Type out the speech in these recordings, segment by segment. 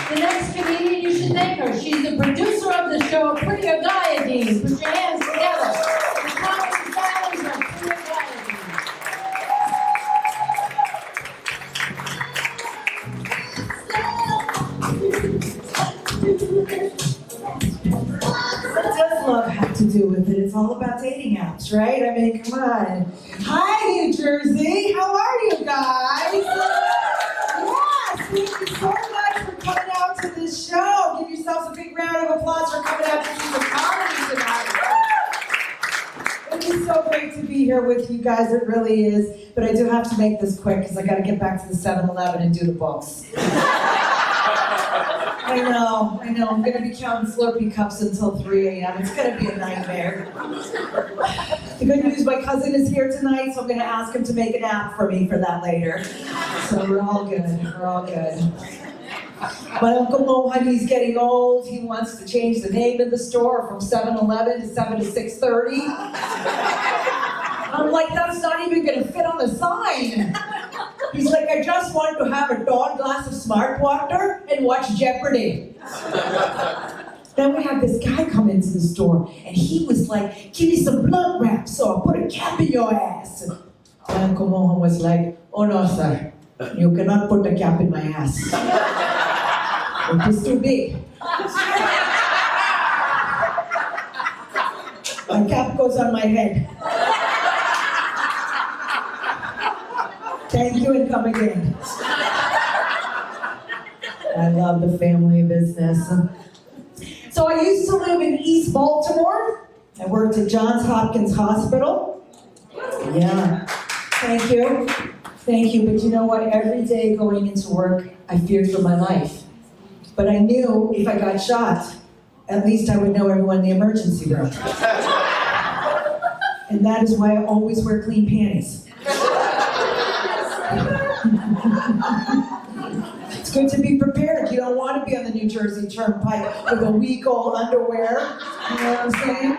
The next comedian, you should thank her. She's the producer of the show, Priya Gayadeen. Put your hands together. The comedy stylist of Priya Gayadeen. What does love have to do with it? It's all about dating apps, right? I mean, come on. Hi, New Jersey. How are you guys? Yes, thank you so much for coming out to this show. Give yourselves a big round of applause for coming out to see the comedy tonight. It is so great to be here with you guys. It really is. But I do have to make this quick because I got to get back to the 7-Eleven and do the books. I know. I'm going to be counting Slurpee cups until 3 a.m. It's going to be a nightmare. The good news, my cousin is here tonight, so I'm going to ask him to make an app for me for that later. So we're all good. My Uncle Mohan, he's getting old. He wants to change the name of the store from 7-Eleven to 7 to 6:30. I'm like, that's not even going to fit on the sign. He's like, I just wanted to have a tall glass of smart water and watch Jeopardy. Then we had this guy come into the store, and he was like, give me some blunt wrap so I'll put a cap in your ass. My Uncle Mohan was like, oh no, sir. You cannot put a cap in my ass. It is too big. My cap goes on my head. Thank you and come again. I love the family business. So I used to live in East Baltimore. I worked at Johns Hopkins Hospital. Yeah, thank you. But you know what? Every day going into work, I feared for my life. But I knew if I got shot, at least I would know everyone in the emergency room. And that is why I always wear clean panties. It's good to be prepared. You don't want to be on the New Jersey Turnpike with a week old underwear. You know what I'm saying?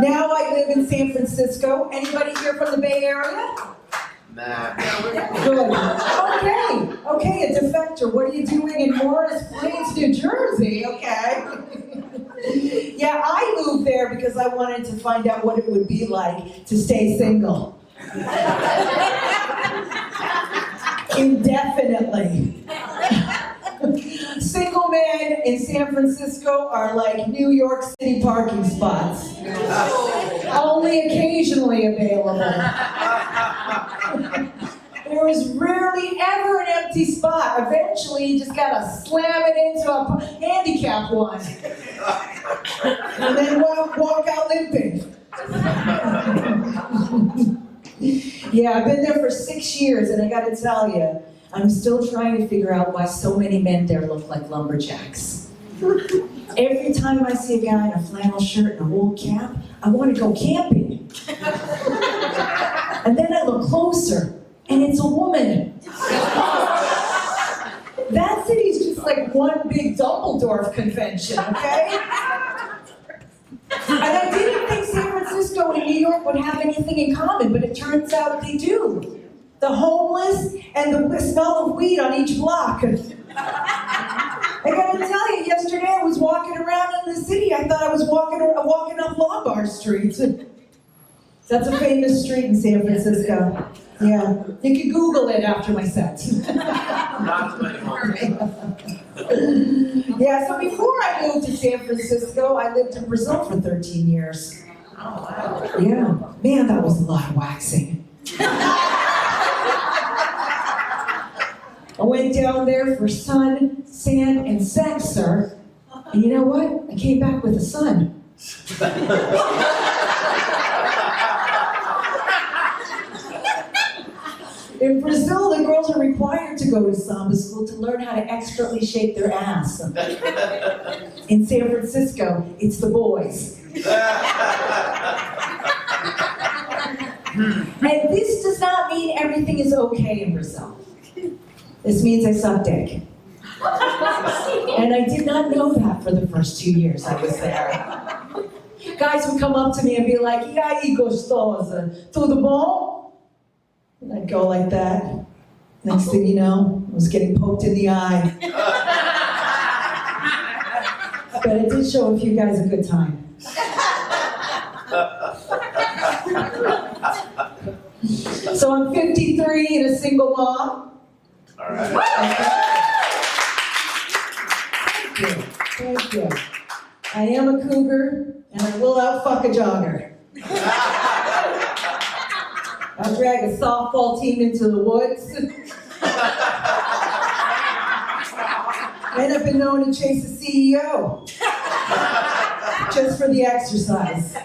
Now I live in San Francisco. Anybody here from the Bay Area? Nah. Good. Okay, a defector. What are you doing in Morris Plains, New Jersey? Okay. Yeah, I moved there because I wanted to find out what it would be like to stay single. Indefinitely. Single men in San Francisco are like New York City parking spots. Only occasionally available. There is rarely ever an empty spot. Eventually, you just gotta slam it into a handicap one. And then walk out limping. Yeah, I've been there for 6 years, and I gotta tell you, I'm still trying to figure out why so many men there look like lumberjacks. Every time I see a guy in a flannel shirt and a wool cap, I want to go camping. And then I look closer, and it's a woman. That city's just like one big Dumbledore convention, okay? And I didn't think San Francisco and New York would have anything in common, but it turns out they do. The homeless and the smell of weed on each block. I gotta tell you, yesterday I was walking around in the city. I thought I was walking up Lombard Street. That's a famous street in San Francisco. Yeah, you can Google it after my set. Yeah, so before I moved to San Francisco, I lived in Brazil for 13 years. Oh, wow. Yeah, man, that was a lot of waxing. I went down there for sun, sand, and sex, sir. And you know what? I came back with a son. In Brazil, the girls are required to go to samba school to learn how to expertly shape their ass. In San Francisco, it's the boys. And this does not mean everything is okay in Brazil. This means I suck dick. And I did not know that for the first 2 years I was there. Guys would come up to me and be like, e aí, gostosa, tudo bom? And I'd go like that. Next thing you know, I was getting poked in the eye. But it did show a few guys a good time. So I'm 53 and a single mom. All right. Thank you. Thank you. I am a cougar, and I will outfuck a jogger. I'll drag a softball team into the woods. And I've been known to chase a CEO. Just for the exercise.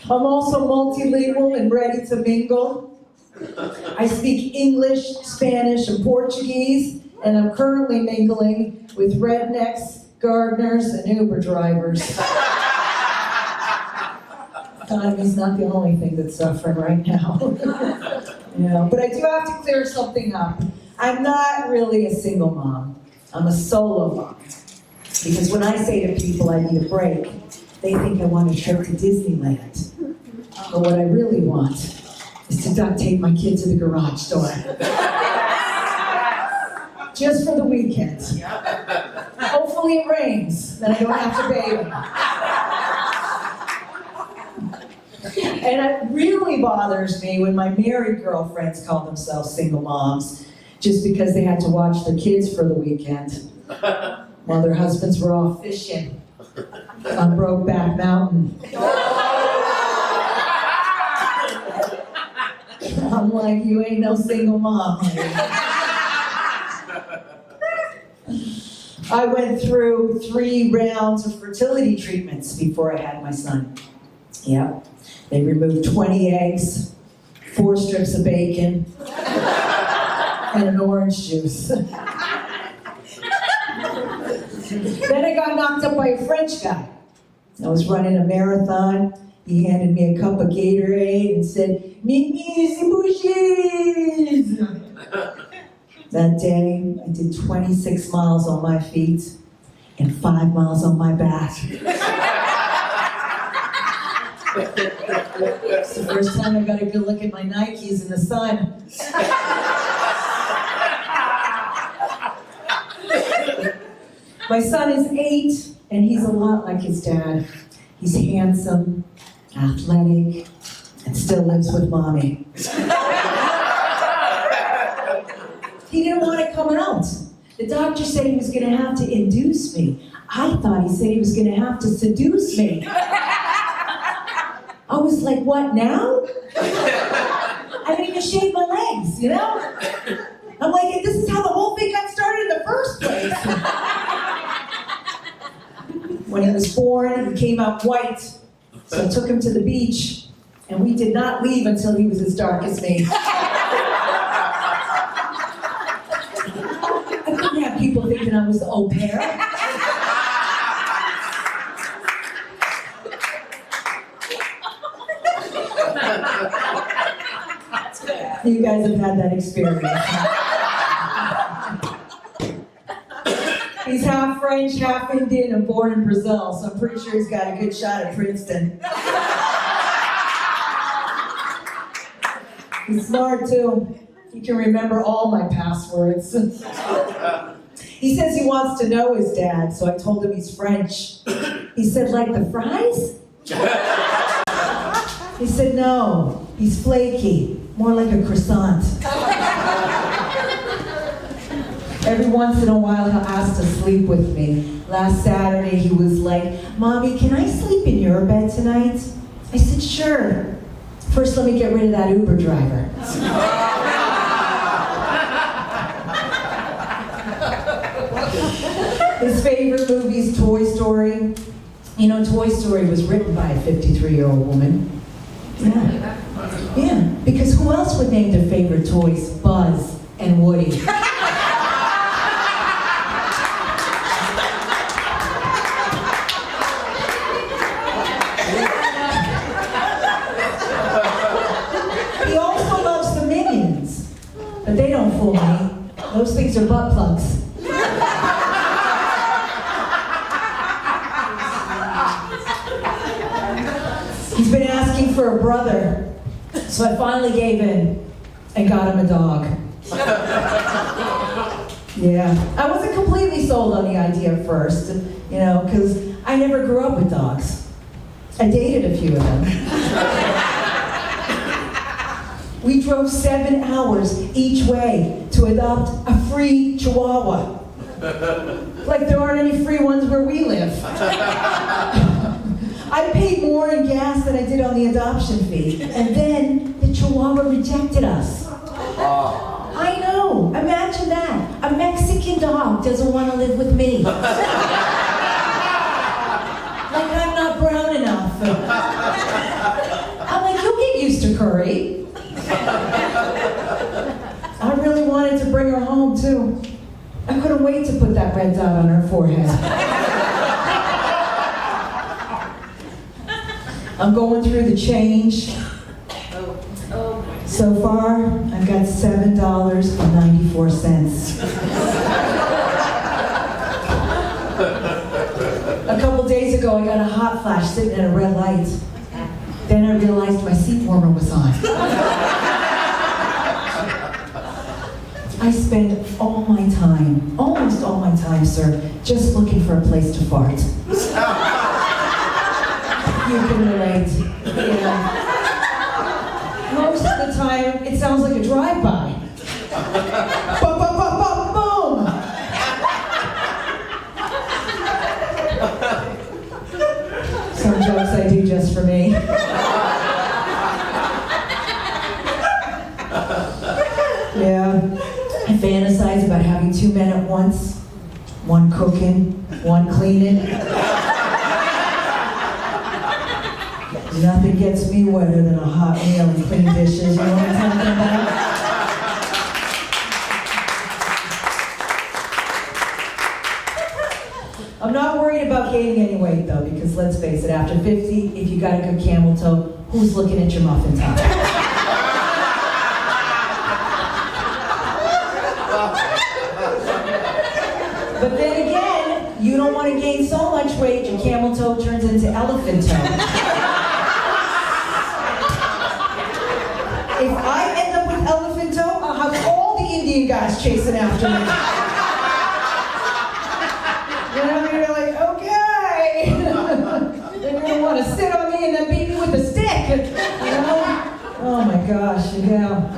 I'm also multilingual and ready to mingle. I speak English, Spanish, and Portuguese, and I'm currently mingling with rednecks, gardeners, and Uber drivers. Economy's not the only thing that's suffering right now. Yeah, but I do have to clear something up. I'm not really a single mom. I'm a solo mom. Because when I say to people I need a break, they think I want a trip to Disneyland. But what I really want is to duct tape my kid to the garage door. Just for the weekend. Hopefully it rains, then I don't have to baby. And it really bothers me when my married girlfriends call themselves single moms just because they had to watch their kids for the weekend while their husbands were off fishing on Brokeback Mountain. I'm like, you ain't no single mom, honey. I went through 3 rounds of fertility treatments before I had my son. Yep. They removed 20 eggs, 4 strips of bacon, and an orange juice. Then I got knocked up by a French guy. I was running a marathon. He handed me a cup of Gatorade and said, "Meet me ici, bougies." That day, I did 26 miles on my feet and 5 miles on my back. It's the first time I got a good look at my Nikes in the sun. My son is 8, and he's a lot like his dad. He's handsome, athletic, and still lives with mommy. He didn't want it coming out. The doctor said he was going to have to induce me. I thought he said he was going to have to seduce me. I was like, what now? I didn't even shave my legs, you know? I'm like, this is how the whole thing got started in the first place. When he was born, he came out white. So I took him to the beach, and we did not leave until he was as dark as me. I couldn't have people thinking I was the au pair. You guys have had that experience. He's half French, half Indian, and born in Brazil, so I'm pretty sure he's got a good shot at Princeton. He's smart too. He can remember all my passwords. He says he wants to know his dad, so I told him he's French. He said, like the fries? He said, no, he's flaky, more like a croissant. Every once in a while, he'll ask to sleep with me. Last Saturday, he was like, "Mommy, can I sleep in your bed tonight?" I said, "Sure. First, let me get rid of that Uber driver." His favorite movie is Toy Story. You know, Toy Story was written by a 53-year-old woman. Yeah. Yeah, because who else would name their favorite toys Buzz and Woody? But they don't fool me. Those things are butt plugs. He's been asking for a brother, so I finally gave in. and got him a dog. Yeah, I wasn't completely sold on the idea at first, because I never grew up with dogs. I dated a few of them. We drove 7 hours each way to adopt a free Chihuahua. Like there aren't any free ones where we live. I paid more in gas than I did on the adoption fee. And then the Chihuahua rejected us. I know, imagine that. A Mexican dog doesn't want to live with me. Like I'm not brown enough. I'm like, you'll get used to curry. I really wanted to bring her home too. I couldn't wait to put that red dot on her forehead. I'm going through the change. So far, I've got $7.94. A couple days ago, I got a hot flash sitting at a red light. Then I realized my seat warmer was on. I spend all my time, almost all my time, sir, just looking for a place to fart. You can relate. Yeah. Most of the time, it sounds like a drive-by. Boom, boom, boom, boom, boom! Some jokes I do just for me. Yeah. I fantasize about having 2 men at once. One cooking, one cleaning. Nothing gets me wetter than a hot meal and clean dishes, you know what I'm talking about? I'm not worried about gaining any weight though, because let's face it, after 50, if you got a good camel toe, who's looking at your muffin top? But then again, you don't want to gain so much weight, your camel toe turns into elephant toe. If I end up with elephant toe, I'll have all the Indian guys chasing after me. You know, you're like, okay. Then you're gonna want to sit on me and then beat me with a stick. You know? Oh my gosh, yeah.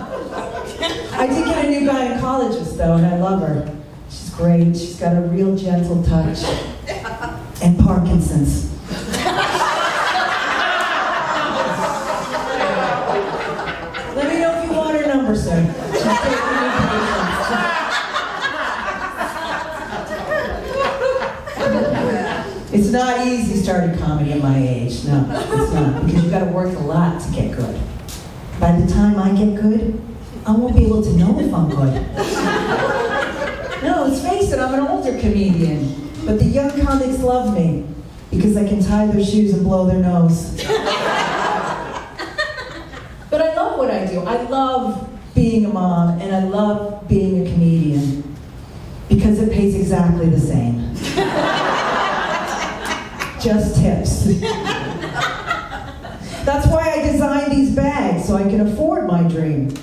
I did get a new gynecologist though, and I love her. She's great. She's got a real gentle touch. And Parkinson's. Let me know if you want her number, sir. She's taking new patients. It's not easy starting comedy at my age. No, it's not. Because you've got to work a lot to get good. By the time I get good, I won't be able to know if I'm good. No, let's face it, I'm an older comedian. But the young comics love me because I can tie their shoes and blow their nose. But I love what I do. I love being a mom and I love being a comedian because it pays exactly the same. Just tips. That's why I designed these bags, so I can afford my dream.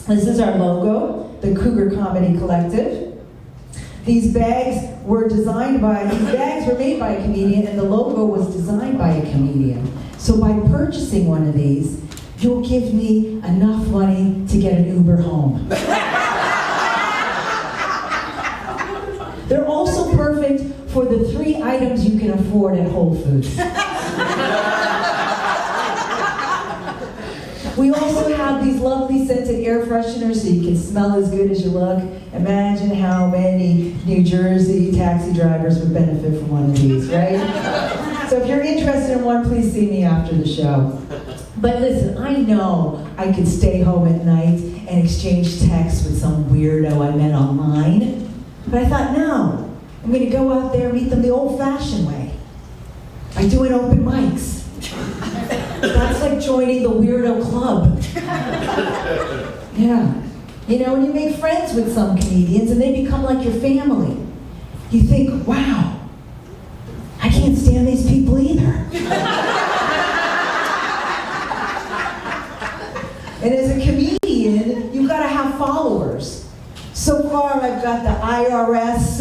This is our logo, the Cougar Comedy Collective. These bags were made by a comedian, and the logo was designed by a comedian. So by purchasing one of these, you'll give me enough money to get an Uber home. They're also perfect for the 3 items you can afford at Whole Foods. We also have these lovely scented air fresheners so you can smell as good as you look. Imagine how many New Jersey taxi drivers would benefit from one of these, right? So if you're interested in one, please see me after the show. But listen, I know I could stay home at night and exchange texts with some weirdo I met online. But I thought, no, I'm going to go out there and meet them the old-fashioned way by doing open mics. That's like joining the weirdo club. Yeah. You know, when you make friends with some comedians and they become like your family, you think, wow, I can't stand these people either. And as a comedian, you've got to So far, I've got the IRS,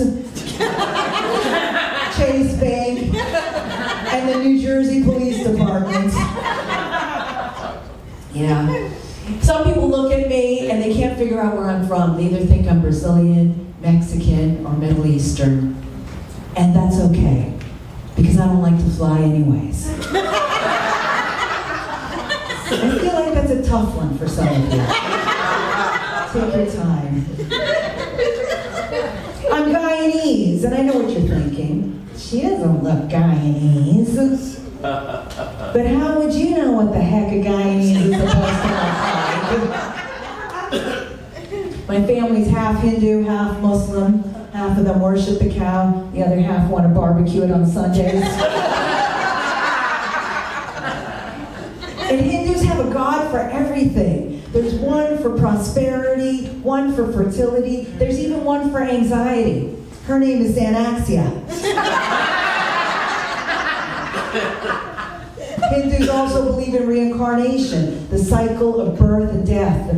Chase Bank, and the New Jersey Police Department. Yeah. Some people look at me and they can't figure out where I'm from. They either think I'm Brazilian, Mexican, or Middle Eastern. And that's okay, because I don't like to fly anyways. I feel like that's a tough one for some of you. Take your time. I'm Guyanese, and I know what you're thinking. She doesn't look Guyanese. But how would you know what the heck a Guyanese is supposed to look like? My family's half Hindu, half Muslim. Half of them worship the cow, the other half want to barbecue it on Sundays. And Hindus have a god for everything. There's one for prosperity, one for fertility, there's even one for anxiety. Her name is Xanaxia. Hindus also believe in reincarnation, the cycle of birth and death.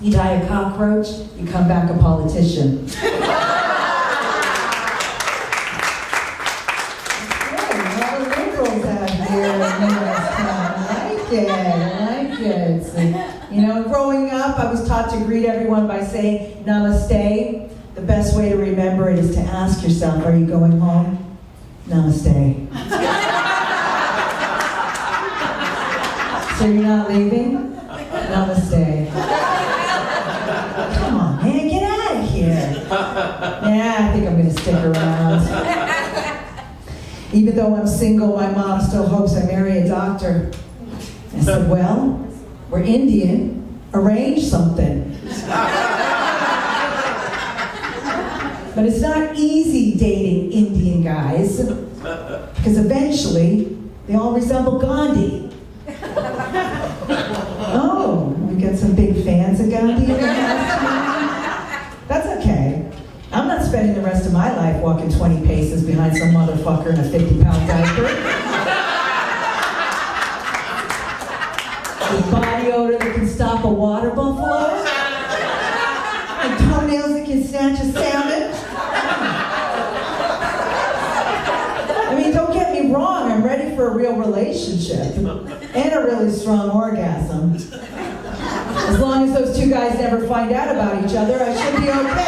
You die a cockroach, you come back a politician. I like it. So, growing up, I was taught to greet everyone by saying namaste. The best way to remember it is to ask yourself, are you going home? Namaste. So you're not leaving? Namaste. Come on, man, get out of here. Yeah, I think I'm going to stick around. Even though I'm single, my mom still hopes I marry a doctor. I said, well, we're Indian. Arrange something. But it's not easy dating Indian guys, because eventually they all resemble Gandhi. Oh, we got some big fans of Gandhi in the house tonight? That's okay. I'm not spending the rest of my life walking 20 paces behind some motherfucker in a 50-pound diaper. With body odor that can stop a water buffalo. And toenails that can snatch a salmon. I mean, don't get me wrong, I'm ready for a real relationship. And a really strong orgasm. As long as those two guys never find out about each other, I should be okay.